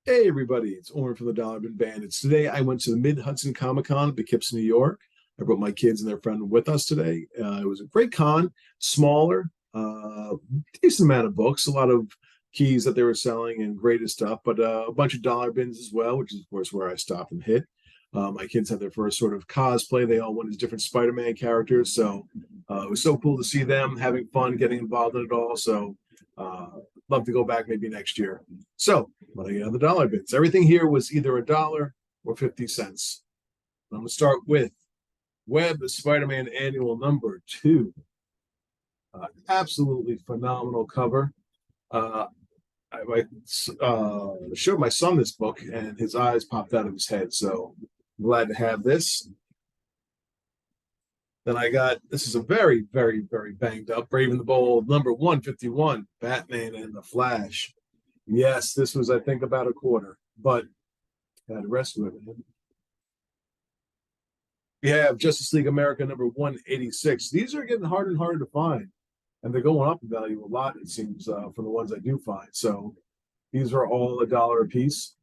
Hey everybody, it's Oren from the Dollar Bin Bandits. Today I went to the Mid-Hudson Comic Con at Poughkeepsie, New York. I brought my kids and their friend with us today. It was a great con, smaller, decent amount of books, a lot of keys that they were selling and greatest stuff, but a bunch of dollar bins as well, which is of course where I stopped and hit. My kids had their first sort of cosplay. They all went as different Spider-Man characters, so it was so cool to see them having fun, getting involved in it all. So uh, love to go back maybe next year. So what I get on the dollar bins. Everything here was either a dollar or 50 cents. I'm going to start with Web Spider-Man Annual number 2. Absolutely phenomenal cover. Uh, I showed my son this book and his eyes popped out of his head. So I'm glad to have this. Then I got this is a very, very, very banged up Brave and the Bold number 151, Batman and the Flash. Yes, this was, I think, about a quarter, but I had to rescue it, man. We have Justice League America number 186. These are getting harder and harder to find, and they're going up in value a lot, it seems, for the ones I do find. So these are all a dollar a piece.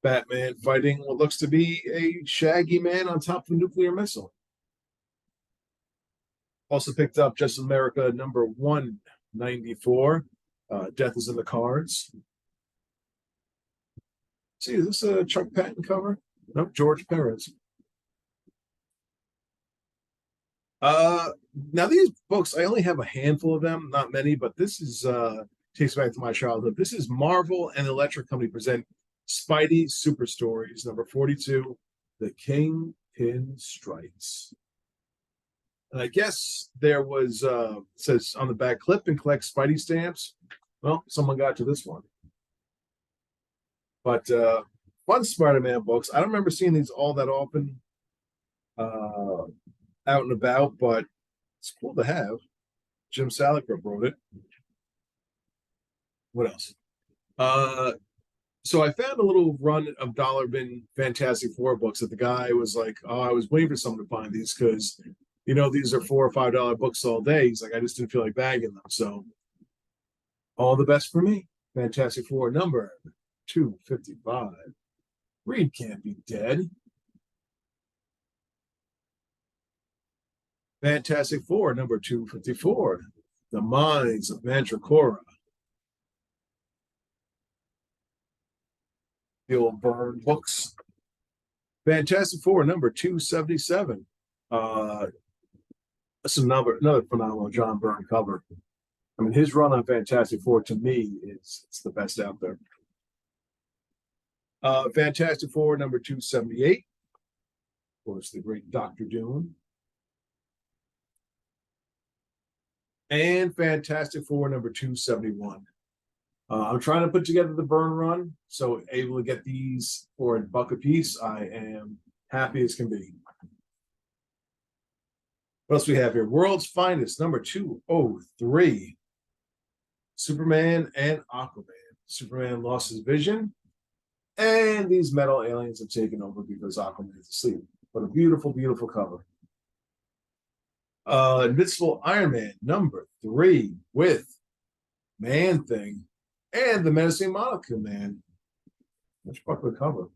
Batman fighting what looks to be a shaggy man on top of a nuclear missile. Also picked up Justice America number 194. Death is in the Cards. See, is this a Chuck Patton cover? Nope, George Perez. Uh, Now these books, I only have a handful of them, not many, but this is takes back to my childhood. This is Marvel and Electric Company present Spidey Super Stories number 42, The Kingpin Strikes. And I guess there was says on the back, clip and collect Spidey stamps. Well, someone got to this one. But fun Spider-Man books. I don't remember seeing these all that often. Out and about, but it's cool to have. Jim Salicrup wrote it. What else? Uh, so I found a little run of Dollar Bin Fantastic Four books that the guy was like, "Oh, I was waiting for someone to find these because, these are $4 or $5 books all day." He's like, "I just didn't feel like bagging them." So all the best for me. Fantastic Four number 255. Reed can't be dead. Fantastic Four number 254. The Minds of Mandragora. The old Byrne books. Fantastic Four number 277. That's another phenomenal John Byrne cover. I mean, his run on Fantastic Four to me is it's the best out there. Fantastic Four number 278. Of course, the great Dr. Doom. And Fantastic Four number 271. I'm trying to put together the Byrne run, so able to get these for $1 a piece. I am happy as can be. What else we have here? World's Finest, number 203. Superman and Aquaman. Superman lost his vision, and these metal aliens have taken over because Aquaman is asleep. But a beautiful, beautiful cover. Invincible Iron Man, number 3, with Man Thing and the Menacing Monica Man. Much popular cover.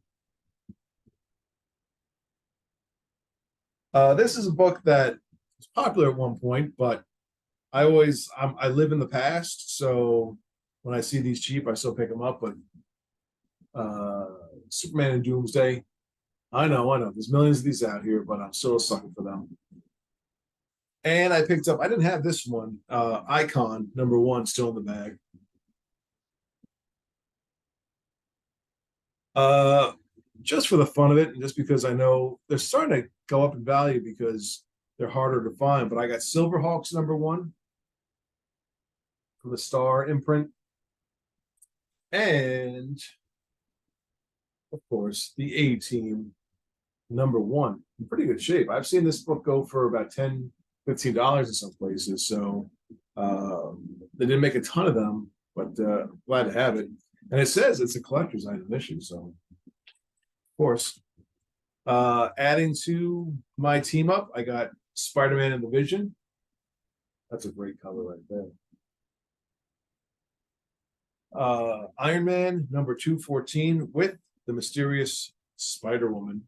This is a book that was popular at one point, but I live in the past, so when I see these cheap, I still pick them up. But Superman and Doomsday, I know, there's millions of these out here, but I'm still a sucker for them. And I picked up, I didn't have this one, Icon number 1 still in the bag. Just for the fun of it, and just because I know they're starting to go up in value because they're harder to find. But I got Silverhawks number 1 from the Star imprint, and of course the A-Team number 1 in pretty good shape. I've seen this book go for about $10-15 in some places. So they didn't make a ton of them, but glad to have it. And it says it's a collector's item issue, so of course. Adding to my team up, I got Spider-Man and the Vision. That's a great color right there. Iron Man number 214 with the mysterious Spider Woman.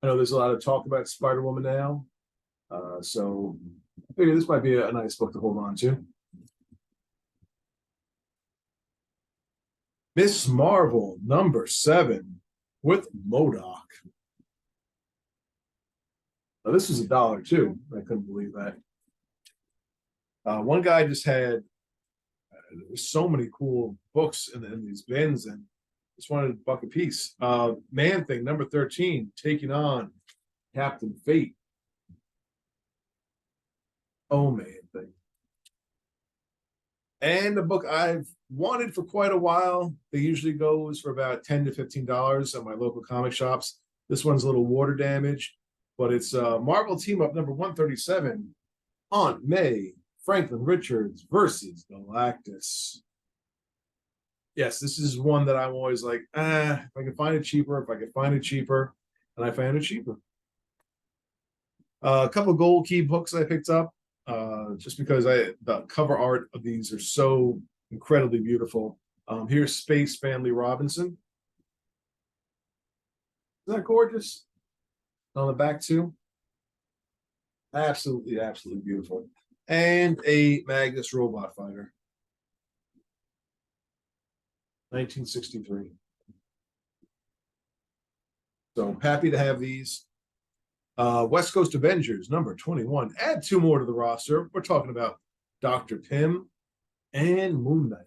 I know there's a lot of talk about Spider Woman now, so I figure this might be a nice book to hold on to. Miss Marvel number 7 with MODOK. Now, this was $1 too. I couldn't believe that. One guy just had so many cool books in these bins and just wanted a buck a piece. Man Thing number 13 taking on Captain Fate. Oh, Man Thing. And a book I've wanted for quite a while. They usually goes for about $10 to $15 at my local comic shops. This one's a little water damaged, but it's Marvel Team Up number 137. Aunt May, Franklin Richards versus Galactus. Yes, this is one that I'm always like, if I can find it cheaper, and I found it cheaper. A couple Gold Key books I picked up, just because the cover art of these are so incredibly beautiful. Here's Space Family Robinson. Isn't that gorgeous? On the back too. Absolutely, absolutely beautiful. And a Magnus Robot Fighter. 1963. So happy to have these. West Coast Avengers, number 21. Add 2 more to the roster. We're talking about Dr. Pym and Moon Knight.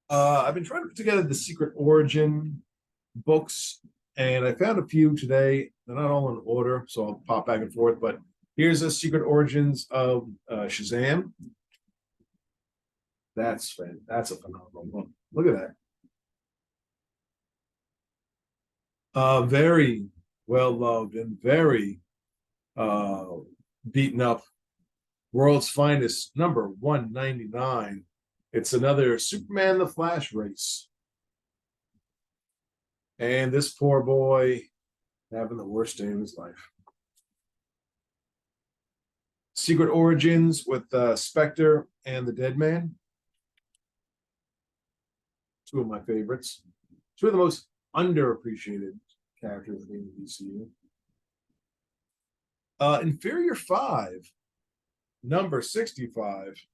I've been trying to put together the Secret Origin books, and I found a few today. They're not all in order, so I'll pop back and forth. But here's the Secret Origins of Shazam. That's a phenomenal book. Look at that. Very well loved and very beaten up. World's Finest, number 199. It's another Superman the Flash race. And this poor boy having the worst day of his life. Secret Origins with Spectre and the Dead Man. 2 of my favorites. 2 of the most underappreciated characters in the DCU. Inferior 5, number 65.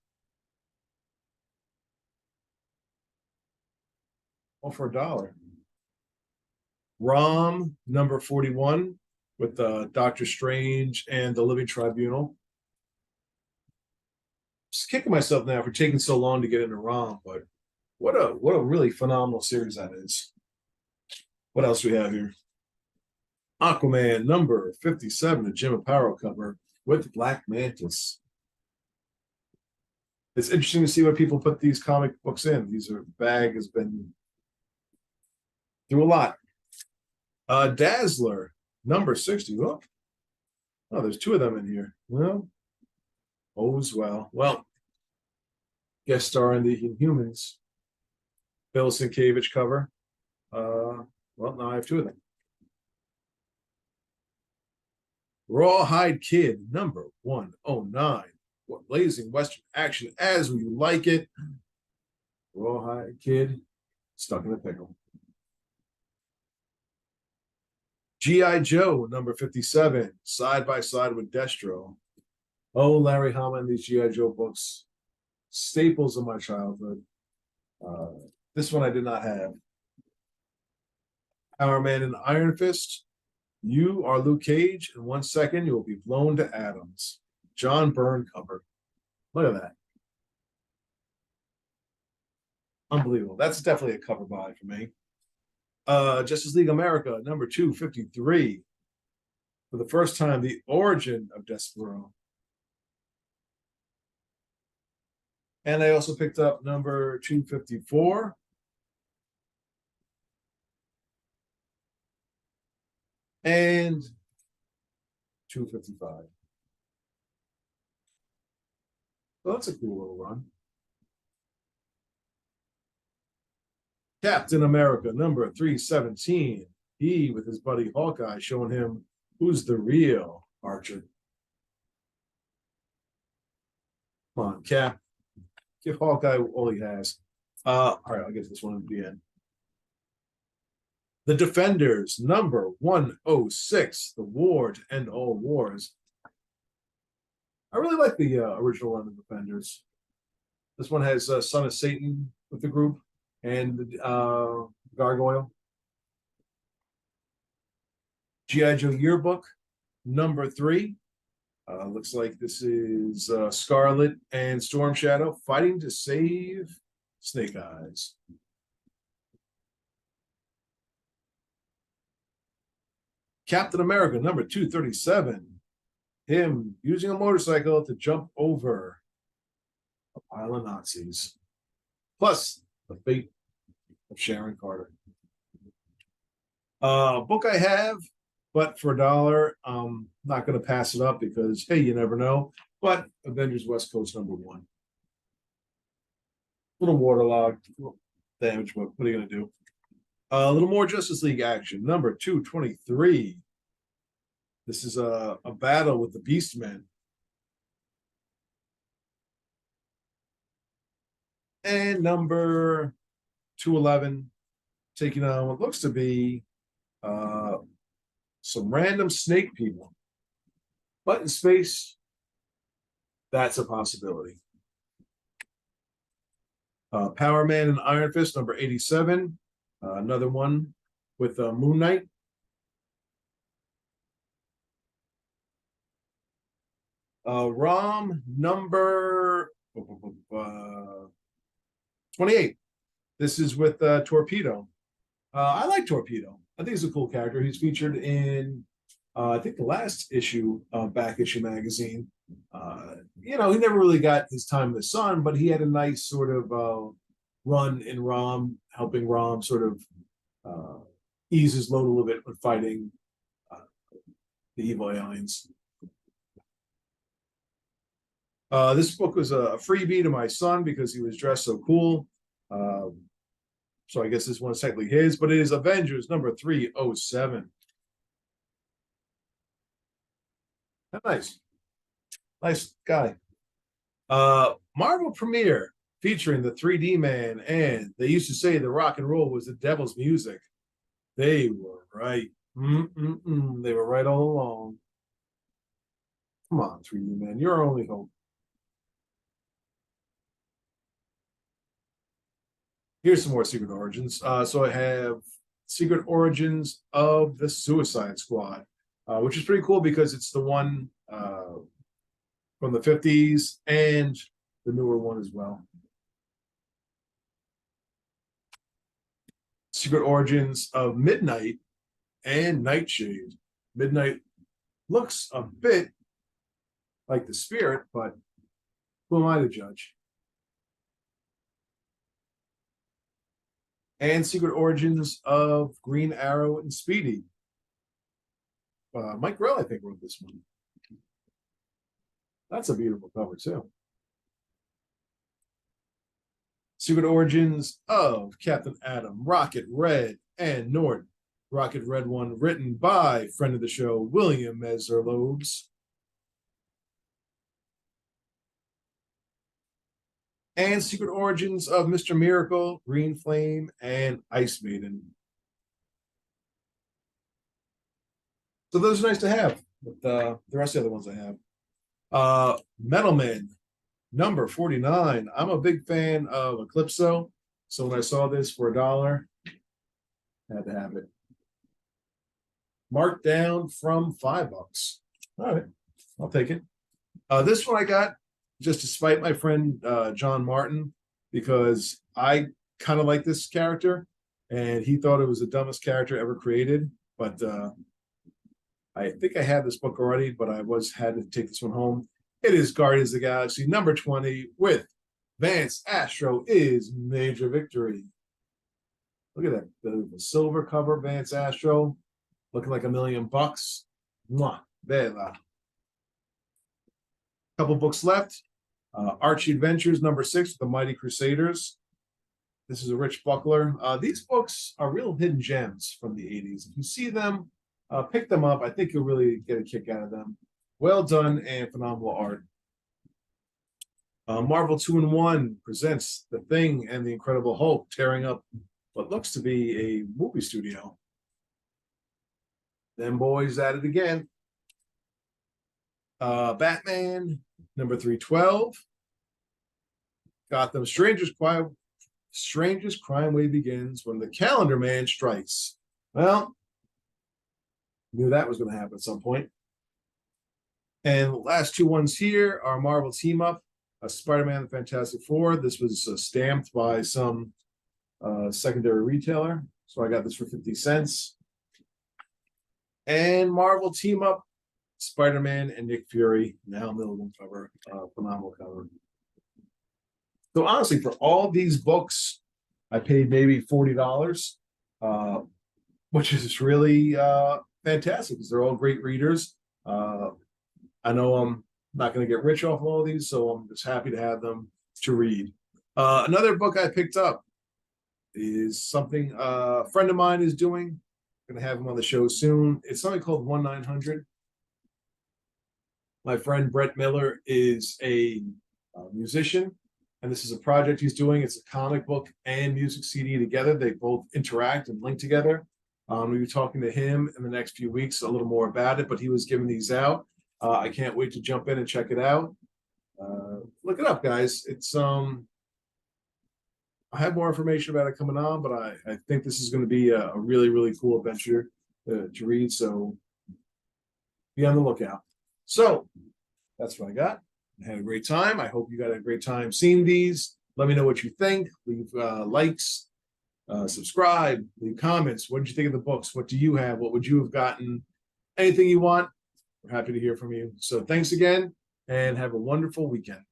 All for $1. Rom number 41 with Doctor Strange and the Living Tribunal. Just kicking myself now for taking so long to get into Rom, but what a really phenomenal series that is. What else do we have here? Aquaman number 57, a Jim Aparo cover with Black Mantis. It's interesting to see what people put these comic books in. Bag has been through a lot. Dazzler number 60. Oh, there's 2 of them in here. Well, all's well. Well, guest star in the Inhumans. Bill Sienkiewicz cover. Well, now I have 2 of them. Rawhide Kid, number 109. What blazing Western action as we like it. Rawhide Kid, stuck in a pickle. G.I. Joe, number 57, side by side with Destro. Oh, Larry Hama and these G.I. Joe books, staples of my childhood. This one I did not have. Power Man and Iron Fist. You are Luke Cage. In 1 second, you will be blown to atoms. John Byrne cover. Look at that. Unbelievable. That's definitely a cover buy for me. Justice League America, number 253. For the first time, the origin of Despero. And I also picked up number 254. And 255. Well, that's a cool little run. Captain America, number 317. He, with his buddy Hawkeye, showing him who's the real Archer. Come on, Cap. Give Hawkeye all he has. All right, I'll get this one at the end. The Defenders, number 106, The War to End All Wars. I really like the original run of the Defenders. This one has Son of Satan with the group and Gargoyle. G.I. Joe Yearbook, number 3. Looks like this is Scarlet and Storm Shadow fighting to save Snake Eyes. Captain America, number 237. Him using a motorcycle to jump over a pile of Nazis. Plus, the fate of Sharon Carter. Book I have, but for $1, I'm not going to pass it up because, hey, you never know. But Avengers West Coast, number 1. A little waterlogged, damage, but what are you going to do? A little more Justice League action, number 223. This is a battle with the Beastmen. And number 211, taking on what looks to be some random snake people. But in space, that's a possibility. Power Man and Iron Fist, number 87. Another one with Moon Knight. ROM number 28. This is with Torpedo. I like Torpedo. I think he's a cool character. He's featured in, I think, the last issue of Back Issue magazine. He never really got his time in the sun, but he had a nice sort of run in ROM, helping ROM sort of ease his load a little bit when fighting the evil aliens. This book was a freebie to my son because he was dressed so cool. So I guess this one is technically his, but it is Avengers number 307. Nice. Nice guy. Marvel premiere featuring the 3D Man, and they used to say the rock and roll was the devil's music. They were right. They were right all along. Come on, 3D Man, you're our only hope. Here's some more Secret Origins. So I have Secret Origins of the Suicide Squad, which is pretty cool because it's the one from the 50s and the newer one as well. Secret Origins of Midnight and Nightshade. Midnight looks a bit like the Spirit, but who am I to judge? And Secret Origins of Green Arrow and Speedy. Mike Grell, I think, wrote this one. That's a beautiful cover, too. Secret Origins of Captain Atom, Rocket Red, and Norton. Rocket Red one written by friend of the show, William Messer-Loebs. And Secret Origins of Mr. Miracle, Green Flame, and Ice Maiden. So those are nice to have, but the rest of the other ones I have. Metal Men, number 49. I'm a big fan of Eclipso, so when I saw this for $1, I had to have it. Marked down from $5. All right, I'll take it. This one I got just to spite my friend John Martin, because I kind of like this character, and he thought it was the dumbest character ever created. But I think I had this book already, but I had to take this one home. It is Guardians of the Galaxy number 20 with Vance Astro is Major Victory. Look at that, the silver cover Vance Astro, looking like $1 million. Mwah, bella. Couple books left. Archie Adventures number 6 with the Mighty Crusaders. This is a Rich Buckler. These books are real hidden gems from the 80s. If you see them, pick them up. I think you'll really get a kick out of them. Well done and phenomenal art. Marvel 2-in-1 presents The Thing and the Incredible Hulk tearing up what looks to be a movie studio. Them boys at it again. Batman number 312. Gotham strangest crime wave begins when the Calendar Man strikes. Well, knew that was going to happen at some point. And the last two ones here are Marvel Team Up, Spider-Man and Fantastic Four. This was stamped by some secondary retailer. So I got this for 50 cents. And Marvel Team Up, Spider-Man and Nick Fury, now middle cover, phenomenal cover. So honestly, for all these books, I paid maybe $40, which is really fantastic because they're all great readers. I know I'm not going to get rich off of all of these, so I'm just happy to have them to read. Another book I picked up is something a friend of mine is doing. I'm going to have him on the show soon. It's something called 1-900. My friend Brett Miller is a musician, and this is a project he's doing. It's a comic book and music CD together. They both interact and link together. We'll be talking to him in the next few weeks a little more about it, but he was giving these out. I can't wait to jump in and check it out. Look it up, guys. It's I have more information about it coming on, but I think this is going to be a really, really cool adventure to read. So be on the lookout. So that's what I got. I had a great time. I hope you got a great time seeing these. Let me know what you think. Leave likes, subscribe, leave comments. What did you think of the books? What do you have? What would you have gotten? Anything you want, we're happy to hear from you. So thanks again, and have a wonderful weekend.